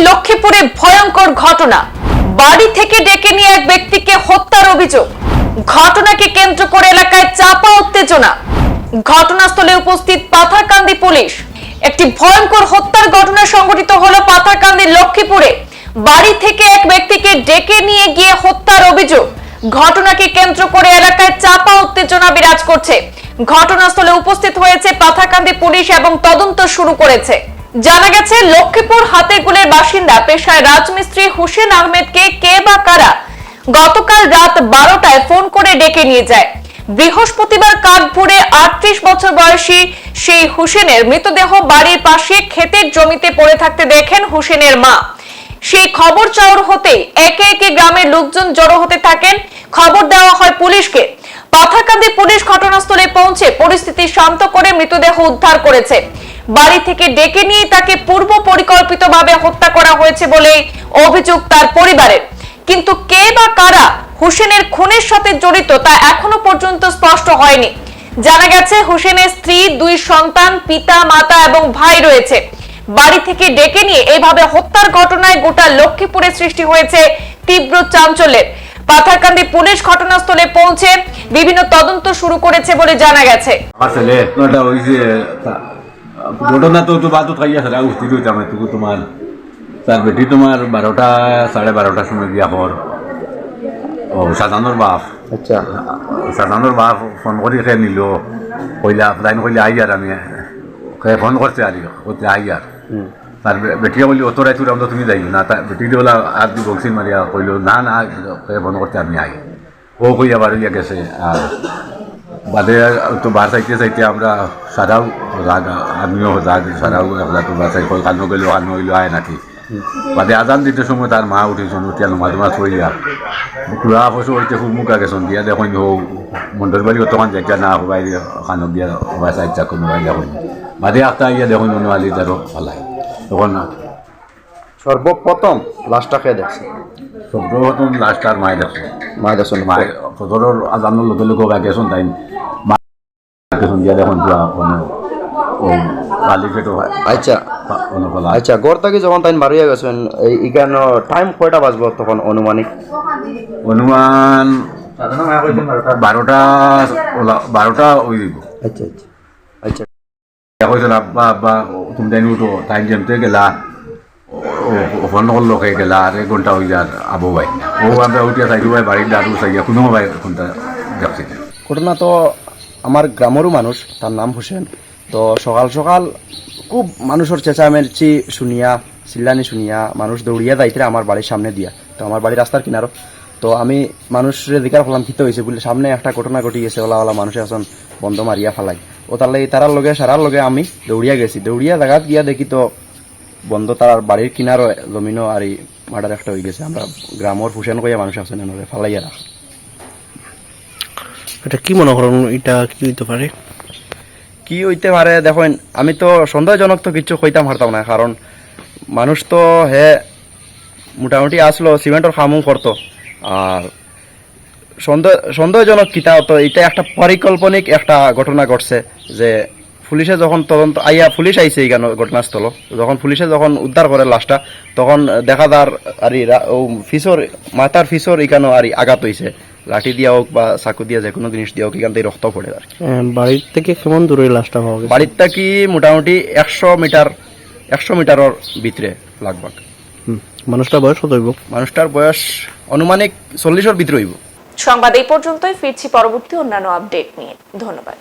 লক্ষ্মীপুরে ভয়ঙ্কর ঘটনা, বাড়ি থেকে ডেকে নিয়ে এক ব্যক্তিকে হত্যার অভিযোগ। ঘটনাকে কেন্দ্র করে এলাকায় চাপা উত্তেজনা। ঘটনাস্থলে উপস্থিত পাথারকান্দি পুলিশ। একটি ভয়ঙ্কর হত্যার ঘটনা সংঘটিত হলো পাথারকান্দি লক্ষ্মীপুরে। বাড়ি থেকে এক ব্যক্তিকে ডেকে নিয়ে গিয়ে হত্যার অভিযোগ। ঘটনাকে কেন্দ্র করে এলাকায় চাপা উত্তেজনা বিরাজ করছে। ঘটনাস্থলে উপস্থিত হয়েছে পাথারকান্দি পুলিশ এবং তদন্ত শুরু করেছে। জানা গেছে, লক্ষ্মীপুর হাতেগুলের বাসিন্দা পেশায় রাজমিস্ত্রি হুসেন আহমেদকে কে বা কারা গতকাল রাত 12টায় ফোন করে ডেকে নিয়ে যায়। বৃহস্পতিবার কাঠভোরে 38 বছর বয়সী সেই হুসেনের মৃতদেহ বাড়ির পাশে ক্ষেতের জমিতে পড়ে থাকতে দেখেন হুসেনের মা। সেই খবর চাউর হতেই একে একে গ্রামের লোকজন জড়ো হতে থাকেন। খবর দেওয়া হয় পুলিশকে। পাথারকান্দি পুলিশ ঘটনাস্থলে পৌঁছে পরিস্থিতি শান্ত করে মৃতদেহ উদ্ধার করেছে। বাড়ি থেকে ডেকে নিয়ে তাকে পূর্ব পরিকল্পিতভাবে হত্যা করা হয়েছে বলে অভিযোগ তার পরিবারের। কিন্তু কে বা কারা হুসেনের খুনের সাথে জড়িত তা এখনো পর্যন্ত স্পষ্ট হয়নি। জানা গেছে, হুসেনের স্ত্রী, 2 সন্তান, পিতা, মাতা এবং ভাই রয়েছে। বাড়ি থেকে ডেকে নিয়ে এইভাবে হত্যার ঘটনায় গোটা লক্ষ্মীপুরে সৃষ্টি হয়েছে তীব্র চাঞ্চল্যের। পাথারকান্দি পুলিশ ঘটনাস্থলে পৌঁছে বিভিন্ন তদন্ত শুরু করেছে বলে জানা গেছে। ঘটনা তো বাদত খাইয়া সারা উস্তিত হইতাম এটুকু তোমার তার বেটি তোমার 12টা সাড়ে 12টার সময় বিয়া হর ও সাজানোর বাপ। আচ্ছা, সাজানোর বাপ ফোন করে খেয়ে নিল, কইলা লাইন কইলে আই আর আমি ফোন করছে আর করতে আই আর তার বেটিয়া বলি অত রাইতুর আমরা তুমি যাই না, তার বেটি বলা আর দি বক্সিং মারিয়া কইল না না ফোন করতে আমি আই। ও কইয়া বাড়িয়া গেছে। আর বাদে তো বার চাইতে চাইতে আমরা সারাও রাগ, আমিও রাগ, সারাও একলা তো বার চাই কানো গেল কানো হইলো আয় নাকি। বাদে আজান দিতে সময় তার মা উঠেছেন, উঠিয়া নমাজ মাছ হইয়া কুড়া পশু হইতে খুব মুখা গেছেন দিয়া দেখুন হো মন্ডল বাড়ি তখন যাইয়া না হবাই কানো দিয়া হবাই চাইছা কোনো ভাই দেখুন। বাদে একটা ইয়া দেখুন অনুয়ালি তারও ফালাই তখন সর্বপ্রথম লাশটা খেয়ে দেখছে। সর্বপ্রথম লাস্টার মায় দেখছে। মায় দেখছেন, মায় ফজরের আজানোর লোকে লোক ভাই গেছেন তাই মা গেছেন দিয়া দেখুন কোনো ও বালি ফেটো হয়। আচ্ছা আচ্ছা, গড় থাকি যখন তাই মারিয়া গেছেন এইখানে টাইম কয়টা বাজবো তখন অনুমানিক? অনুমান 12টা ওই দিব। আচ্ছা আচ্ছা আচ্ছা, হয়েছিল আব্বা আব্বা তুমি জানি উঠো টাইম জমতে গেলা ফোন করলো খেয়ে গেলা আর 1 ঘন্টা হয়ে যার আবু ভাই ও আমরা উঠিয়া চাইলু ভাই বাড়ির দাদু চাইয়া কোনো ভাই কোনটা দেখছি। ঘটনা তো আমার গ্রামেরও মানুষ, তার নাম হোসেন। তো সকাল সকাল খুব মানুষের চেঁচামেচি শুনিয়া, চিল্লানি শুনিয়া মানুষ দৌড়িয়া যাইতে আমার বাড়ির সামনে দিয়া। তো আমার বাড়ির রাস্তার কিনারো। তো আমি মানুষের দিকার ফেলাম খিতে হয়েছে বলে সামনে একটা ঘটনা ঘটি গেছে, ওলা মানুষে এখন বন্ধ মারিয়া ফেলাই। ও তাহলে তারার লগে সারার লগে আমি দৌড়িয়া গেছি। দৌড়িয়া জায়গাত গিয়া দেখি তো বন্ধ তার বাড়ির কিনারও জমিনও আর এই মার্ডার একটা হয়ে গেছে। আমরা গ্রামের হুসেন কইয়া মানুষ আছেন এনে ফালাইয়া রাখা। এটা কি মনে করেন, এটা কি হইতে পারে? কি হইতে পারে দেখেন, আমি তো সন্দেহজনক তো কিছু কইতাম পারতাম না, কারণ মানুষ তো হে মোটামুটি আসলো সিমেন্টের কামও করতো। আর সন্দেহজনক কিতা হতো, এটা একটা পরিকল্পনিক একটা ঘটনা ঘটছে। যে পুলিশে যখন তদন্ত আইয়া পুলিশ আইছে এই ঘটনাস্থল, যখন পুলিশে যখন উদ্ধার করে লাশটা, তখন দেখা যার আর ফিসর মাথার ফিসর এখানেও আর আঘাত হয়েছে, লাঠি দিয়া হোক বা চাকু দিয়া যে কোনো জিনিস দিয়া হোক, এখান থেকে রক্ত পড়ে আর কি। বাড়ির থেকে কেমন দূরে লাশটা পাওয়া গেছে? বাড়ির থেকে মোটামুটি 100 মিটারের ভিতরে লাগবে। মানুষটার বয়স কত হইব? মানুষটার বয়স অনুমানিক 40-এর ভিতরে হইব। সংবাদ এই পর্যন্তই, ফিরছি পরবর্তী অন্যান্য আপডেট নিয়ে। ধন্যবাদ।